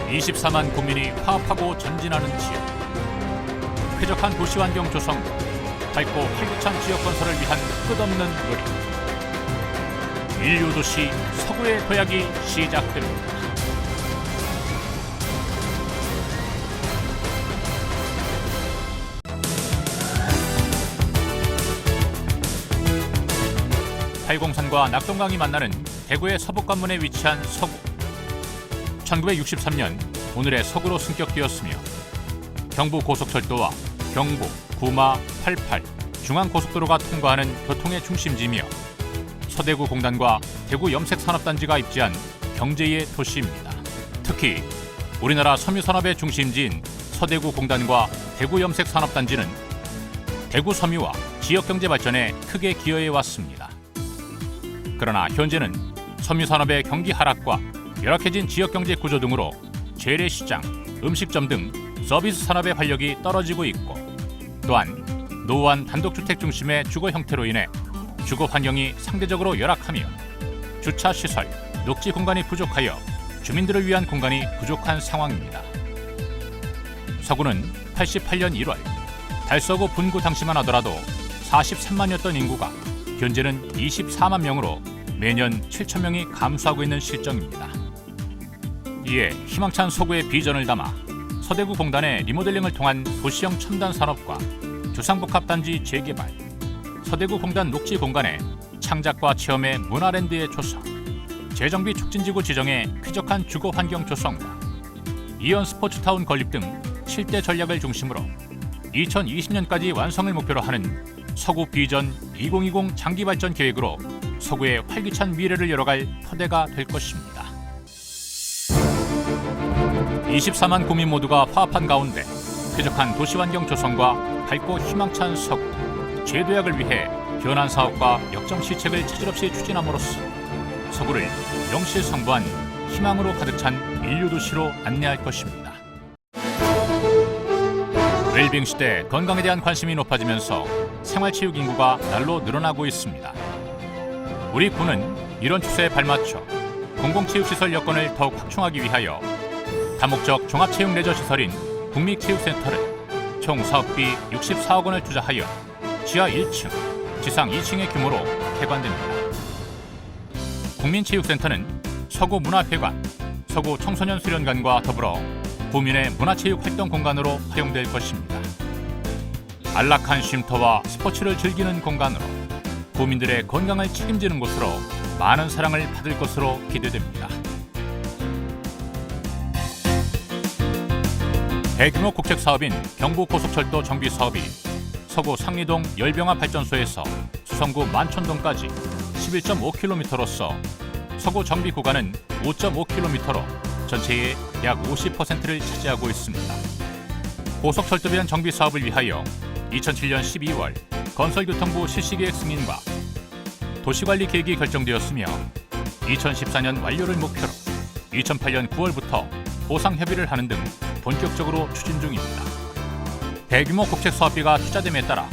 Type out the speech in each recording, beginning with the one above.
24만 국민이 화합하고 전진하는 지역, 쾌적한 도시환경 조성과 밝고 활기찬 지역 건설을 위한 끝없는 노력. 인류도시 서구의 도약이 시작됩니다. 팔공산과 낙동강이 만나는 대구의 서북관문에 위치한 서구. 1963년 오늘의 서구로 승격되었으며 경부고속철도와 경부, 구마, 88 중앙고속도로가 통과하는 교통의 중심지이며 서대구 공단과 대구 염색산업단지가 입지한 경제의 도시입니다. 특히 우리나라 섬유산업의 중심지인 서대구 공단과 대구 염색산업단지는 대구 섬유와 지역경제 발전에 크게 기여해 왔습니다. 그러나 현재는 섬유산업의 경기 하락과 열악해진 지역경제 구조 등으로 재래시장, 음식점 등 서비스 산업의 활력이 떨어지고 있고, 또한 노후한 단독주택 중심의 주거 형태로 인해 주거 환경이 상대적으로 열악하며 주차시설, 녹지 공간이 부족하여 주민들을 위한 공간이 부족한 상황입니다. 서구는 88년 1월 달서구 분구 당시만 하더라도 43만이었던 인구가 현재는 24만 명으로 매년 7천 명이 감소하고 있는 실정입니다. 이에 희망찬 서구의 비전을 담아 서대구 공단의 리모델링을 통한 도시형 첨단 산업과 주상복합단지 재개발, 서대구 공단 녹지 공간의 창작과 체험의 문화랜드의 조성, 재정비 촉진지구 지정의 쾌적한 주거 환경 조성과 이연 스포츠타운 건립 등 7대 전략을 중심으로 2020년까지 완성을 목표로 하는 서구 비전 2020 장기발전 계획으로 서구의 활기찬 미래를 열어갈 토대가 될 것입니다. 24만 국민 모두가 화합한 가운데 쾌적한 도시환경 조성과 밝고 희망찬 서구, 재도약을 위해 현안 사업과 역점 시책을 차질없이 추진함으로써 서구를 명실상부한 희망으로 가득 찬 인류도시로 안내할 것입니다. 웰빙 시대 건강에 대한 관심이 높아지면서 생활체육 인구가 날로 늘어나고 있습니다. 우리 군은 이런 추세에 발맞춰 공공체육시설 여건을 더욱 확충하기 위하여 다목적 종합체육레저시설인 국립체육센터를 총 사업비 64억 원을 투자하여 지하 1층, 지상 2층의 규모로 개관됩니다. 국민체육센터는 서구 문화회관, 서구 청소년 수련관과 더불어 구민의 문화체육 활동 공간으로 활용될 것입니다. 안락한 쉼터와 스포츠를 즐기는 공간으로 구민들의 건강을 책임지는 곳으로 많은 사랑을 받을 것으로 기대됩니다. 대규모 국책 사업인 경부고속철도 정비 사업이 서구 상리동 열병화 발전소에서 수성구 만촌동까지 11.5km로서 서구 정비 구간은 5.5km로 전체의 약 50%를 차지하고 있습니다. 고속철도변 정비 사업을 위하여 2007년 12월 건설교통부 실시계획 승인과 도시관리계획이 결정되었으며 2014년 완료를 목표로 2008년 9월부터 보상협의를 하는 등 본격적으로 추진 중입니다. 대규모 국책 사업비가 투자됨에 따라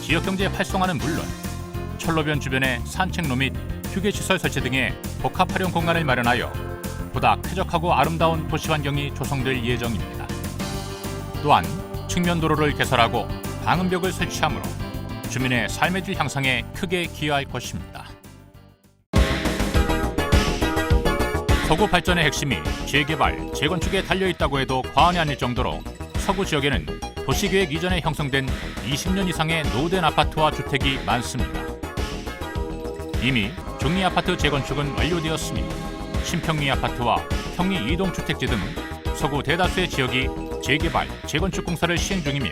지역경제 활성화는 물론 철로변 주변의 산책로 및 휴게시설 설치 등의 복합활용 공간을 마련하여 보다 쾌적하고 아름다운 도시환경이 조성될 예정입니다. 또한 측면도로를 개설하고 방음벽을 설치함으로 주민의 삶의 질 향상에 크게 기여할 것입니다. 서구 발전의 핵심이 재개발, 재건축에 달려있다고 해도 과언이 아닐 정도로 서구 지역에는 도시계획 이전에 형성된 20년 이상의 노후된 아파트와 주택이 많습니다. 이미 중리 아파트 재건축은 완료되었으며 신평리 아파트와 평리 이동주택지 등 서구 대다수의 지역이 재개발, 재건축 공사를 시행 중이며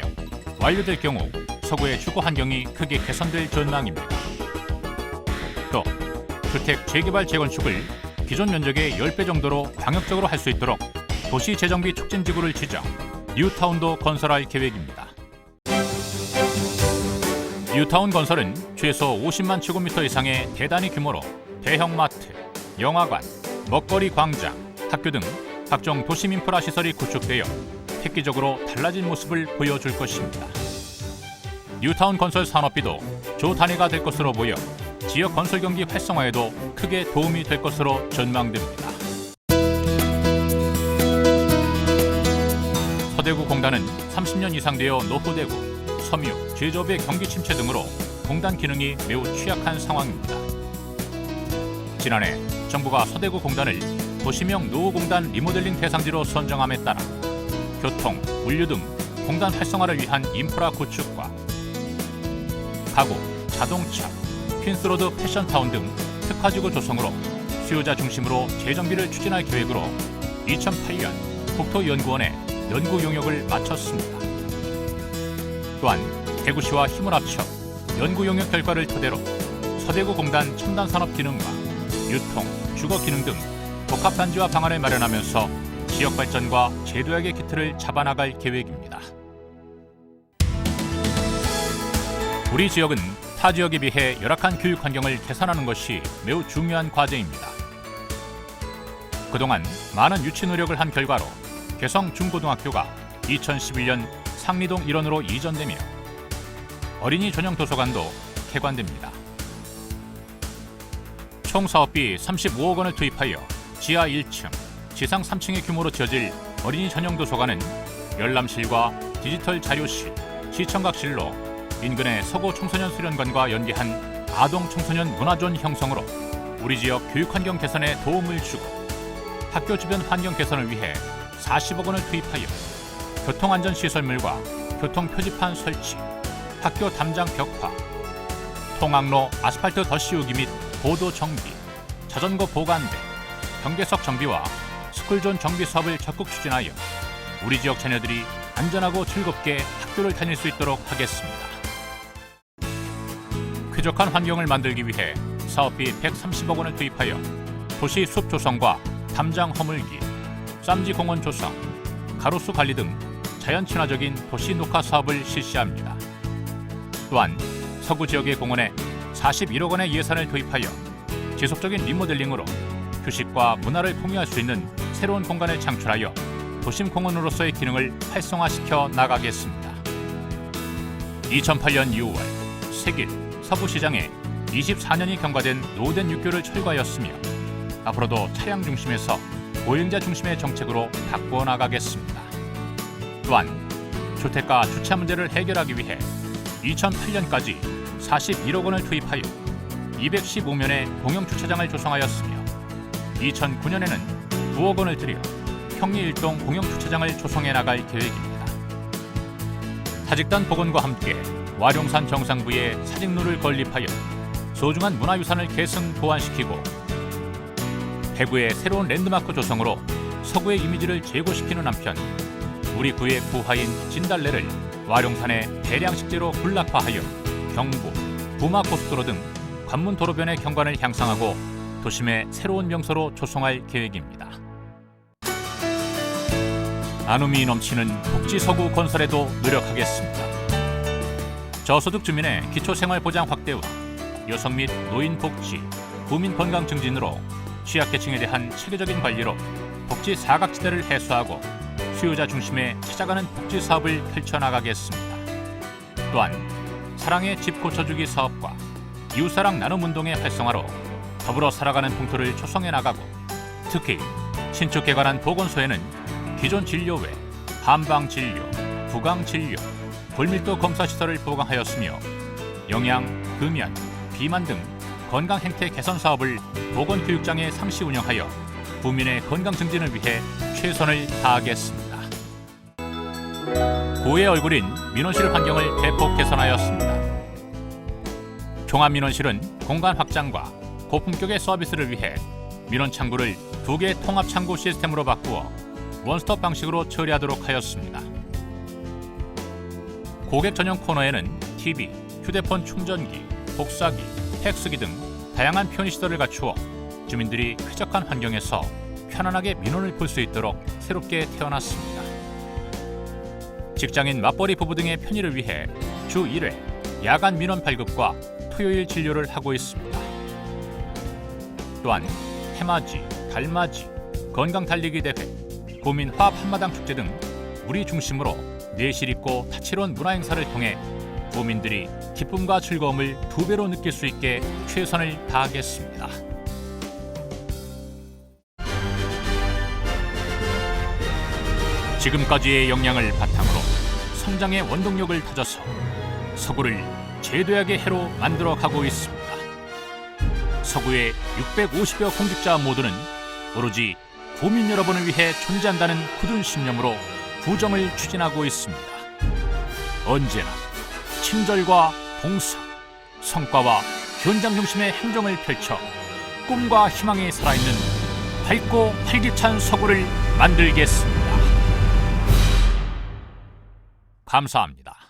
완료될 경우 서구의 주거 환경이 크게 개선될 전망입니다. 또 주택 재개발, 재건축을 기존 면적의 10배 정도로 광역적으로 할 수 있도록 도시 재정비 촉진지구를 지정, 뉴타운도 건설할 계획입니다. 뉴타운 건설은 최소 50만 제곱미터 이상의 대단위 규모로 대형 마트, 영화관, 먹거리 광장, 학교 등 각종 도심 인프라 시설이 구축되어 획기적으로 달라진 모습을 보여줄 것입니다. 뉴타운 건설 산업비도 조 단위가 될 것으로 보여 지역 건설 경기 활성화에도 크게 도움이 될 것으로 전망됩니다. 서대구 공단은 30년 이상 되어 노후되고 섬유, 제조업의 경기 침체 등으로 공단 기능이 매우 취약한 상황입니다. 지난해 정부가 서대구 공단을 도시명 노후공단 리모델링 대상지로 선정함에 따라 교통, 물류 등 공단 활성화를 위한 인프라 구축과 가구, 자동차, 퀸스로드 패션타운 등 특화지구 조성으로 수요자 중심으로 재정비를 추진할 계획으로 2008년 국토연구원에 연구 용역을 마쳤습니다. 또한 대구시와 힘을 합쳐 연구 용역 결과를 토대로 서대구 공단 첨단 산업 기능과 유통, 주거 기능 등 복합 단지화 방안을 마련하면서 지역 발전과 제도약의 기틀을 잡아나갈 계획입니다. 우리 지역은 타 지역에 비해 열악한 교육 환경을 개선하는 것이 매우 중요한 과제입니다. 그동안 많은 유치 노력을 한 결과로 개성 중고등학교가 2011년 상리동 일원으로 이전되며 어린이 전용 도서관도 개관됩니다. 총 사업비 35억 원을 투입하여 지하 1층, 지상 3층의 규모로 지어질 어린이 전용 도서관은 열람실과 디지털 자료실, 시청각실로 인근의 서구 청소년 수련관과 연계한 아동 청소년 문화존 형성으로 우리 지역 교육 환경 개선에 도움을 주고 학교 주변 환경 개선을 위해 40억 원을 투입하여 교통안전시설물과 교통표지판 설치, 학교 담장 벽화, 통학로 아스팔트 덧씌우기 및 보도 정비, 자전거 보관대, 경계석 정비와 스쿨존 정비 사업을 적극 추진하여 우리 지역 자녀들이 안전하고 즐겁게 학교를 다닐 수 있도록 하겠습니다. 쾌적한 환경을 만들기 위해 사업비 130억 원을 투입하여 도시 숲 조성과 담장 허물기, 쌈지 공원 조성, 가로수 관리 등 자연 친화적인 도시 녹화 사업을 실시합니다. 또한 서구 지역의 공원에 41억 원의 예산을 투입하여 지속적인 리모델링으로 휴식과 문화를 공유할 수 있는 새로운 공간을 창출하여 도심 공원으로서의 기능을 활성화시켜 나가겠습니다. 2008년 6월 세길 서부시장에 24년이 경과된 노후된 육교를 철거하였으며 앞으로도 차량 중심에서 보행자 중심의 정책으로 바꾸어 나가겠습니다. 또한 주택가 주차 문제를 해결하기 위해 2008년까지 41억 원을 투입하여 215면의 공영주차장을 조성하였으며 2009년에는 9억 원을 들여 평리일동 공영주차장을 조성해 나갈 계획입니다. 타직단 복원과 함께 와룡산 정상부에 사직로를 건립하여 소중한 문화유산을 계승 보완시키고 대구의 새로운 랜드마크 조성으로 서구의 이미지를 제고시키는 한편 우리 구의 구화인 진달래를 와룡산의 대량식재로 군락화하여 경부, 부마고속도로 등 관문 도로변의 경관을 향상하고 도심의 새로운 명소로 조성할 계획입니다. 나눔이 넘치는 복지서구 건설에도 노력하겠습니다. 저소득 주민의 기초생활보장 확대와 여성 및 노인 복지, 국민 건강 증진으로 취약계층에 대한 체계적인 관리로 복지 사각지대를 해소하고 수요자 중심에 찾아가는 복지 사업을 펼쳐나가겠습니다. 또한 사랑의 집 고쳐주기 사업과 이웃사랑 나눔운동의 활성화로 더불어 살아가는 풍토를 조성해 나가고 특히 신축 개관한 보건소에는 기존 진료 외 한방진료, 구강진료, 골밀도 검사시설을 보강하였으며 영양, 금연, 비만 등 건강행태 개선 사업을 보건교육장에 상시 운영하여 국민의 건강 증진을 위해 최선을 다하겠습니다. 구의 얼굴인 민원실 환경을 대폭 개선하였습니다. 종합민원실은 공간 확장과 고품격의 서비스를 위해 민원 창구를 2개 통합 창구 시스템으로 바꾸어 원스톱 방식으로 처리하도록 하였습니다. 고객 전용 코너에는 TV, 휴대폰 충전기, 복사기, 팩스기 등 다양한 편의시설을 갖추어 주민들이 쾌적한 환경에서 편안하게 민원을 볼 수 있도록 새롭게 태어났습니다. 직장인 맞벌이 부부 등의 편의를 위해 주 1회 야간 민원 발급과 토요일 진료를 하고 있습니다. 또한 해맞이, 달맞이, 건강달리기 대회, 구민 화합 한마당 축제 등 우리 중심으로 내실 있고 다채로운 문화행사를 통해 구민들이 기쁨과 즐거움을 2배로 느낄 수 있게 최선을 다하겠습니다. 지금까지의 역량을 바탕으로 성장의 원동력을 다져서 서구를 제도약의 해로 만들어가고 있습니다. 서구의 650여 공직자 모두는 오로지 국민 여러분을 위해 존재한다는 굳은 신념으로 구정을 추진하고 있습니다. 언제나 친절과 봉사, 성과와 현장 중심의 행정을 펼쳐 꿈과 희망이 살아있는 밝고 활기찬 서구를 만들겠습니다. 감사합니다.